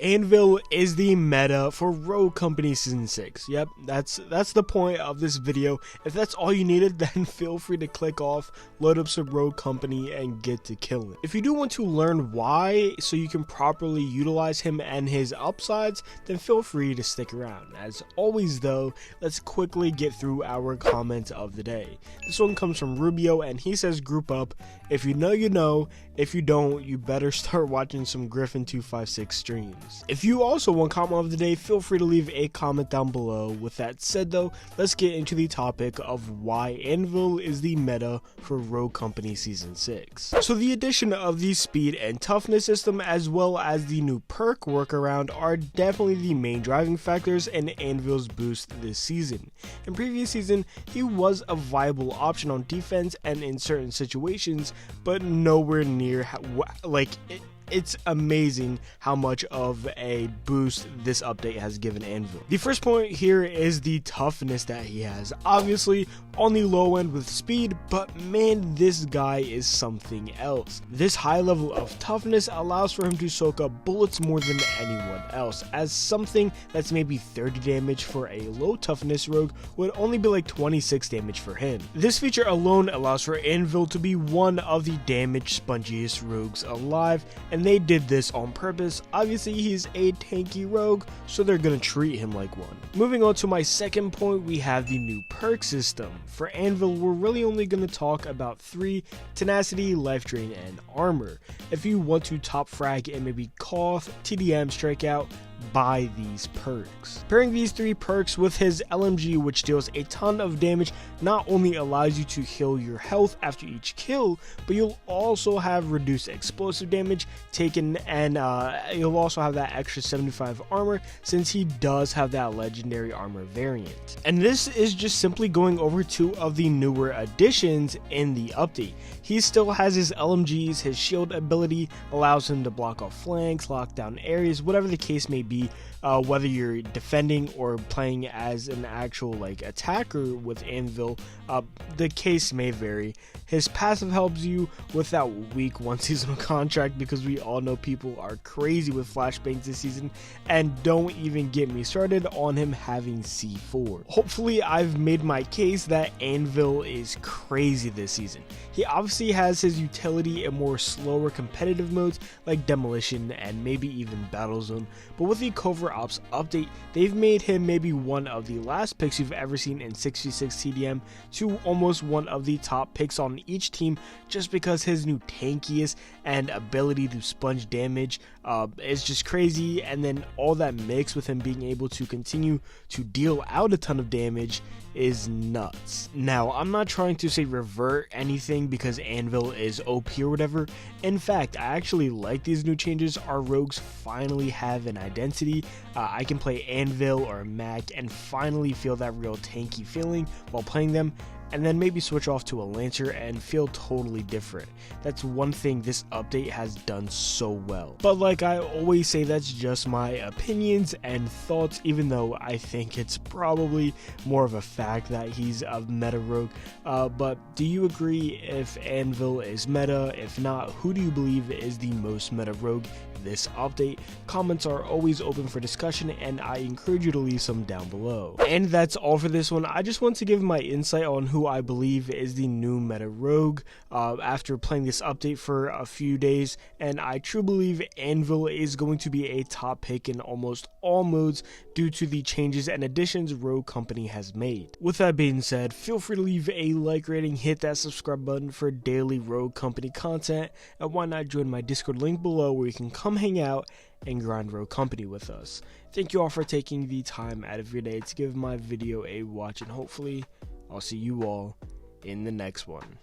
Anvil is the meta for Rogue Company Season 6. Yep, that's the point of this video. If that's all you needed, then feel free to click off, load up some Rogue Company, and get to killing. If you do want to learn why, so you can properly utilize him and his upsides, then feel free to stick around. As always though, let's quickly get through our comment of the day. This one comes from Rubio, and he says, group up. If you know, you know. If you don't, you better start watching some Griffin256 streams. If you also want comment of the day, feel free to leave a comment down below. With that said though, let's get into the topic of why Anvil is the meta for Rogue Company Season 6. So the addition of the Speed and Toughness system, as well as the new perk workaround, are definitely the main driving factors in Anvil's boost this season. In previous season, he was a viable option on defense and in certain situations, but nowhere near it's amazing how much of a boost this update has given Anvil. The first point here is the toughness that he has. Obviously on the low end with speed, but man, this guy is something else. This high level of toughness allows for him to soak up bullets more than anyone else, as something that's maybe 30 damage for a low toughness rogue would only be like 26 damage for him. This feature alone allows for Anvil to be one of the damage spongiest rogues alive, and they did this on purpose. Obviously he's a tanky rogue, so they're gonna treat him like one. Moving on to my second point, we have the new perk system. For Anvil, we're really only gonna talk about 3: tenacity, life drain, and armor. If you want to top frag and maybe cough, TDM, strikeout, buy these perks. Pairing these 3 perks with his LMG, which deals a ton of damage, not only allows you to heal your health after each kill, but you'll also have reduced explosive damage taken, and you'll also have that extra 75 armor since he does have that legendary armor variant. And this is just simply going over 2 of the newer additions in the update. He still has his LMGs, his shield ability allows him to block off flanks, lock down areas, whatever the case may be. Whether you're defending or playing as an actual attacker with Anvil, the case may vary. His passive helps you with that weak 1 seasonal contract, because we all know people are crazy with flashbangs this season, and don't even get me started on him having C4. Hopefully I've made my case that Anvil is crazy this season. He obviously has his utility in more slower competitive modes like Demolition and maybe even Battlezone, but with the Covert Ops update, they've made him maybe one of the last picks you've ever seen in 6v6 TDM to almost one of the top picks on each team, just because his new tankiest and ability to sponge damage is just crazy, and then all that mix with him being able to continue to deal out a ton of damage is nuts. Now, I'm not trying to say revert anything because Anvil is OP or whatever. In fact, I actually like these new changes. Our rogues finally have an identity. I can play Anvil or Mac and finally feel that real tanky feeling while playing them, and then maybe switch off to a Lancer and feel totally different. That's one thing this update has done so well. But like I always say, that's just my opinions and thoughts, even though I think it's probably more of a fact that he's a meta rogue. But do you agree if Anvil is meta? If not, who do you believe is the most meta rogue this update? Comments are always open for discussion, and I encourage you to leave some down below. And that's all for this one. I just want to give my insight on who I believe is the new meta rogue after playing this update for a few days, and I truly believe Anvil is going to be a top pick in almost all modes due to the changes and additions Rogue Company has made. With that being said, feel free to leave a like rating, hit that subscribe button for daily Rogue Company content, and why not join my Discord link below where you can come hang out and grind Rogue Company with us. Thank you all for taking the time out of your day to give my video a watch, and hopefully I'll see you all in the next one.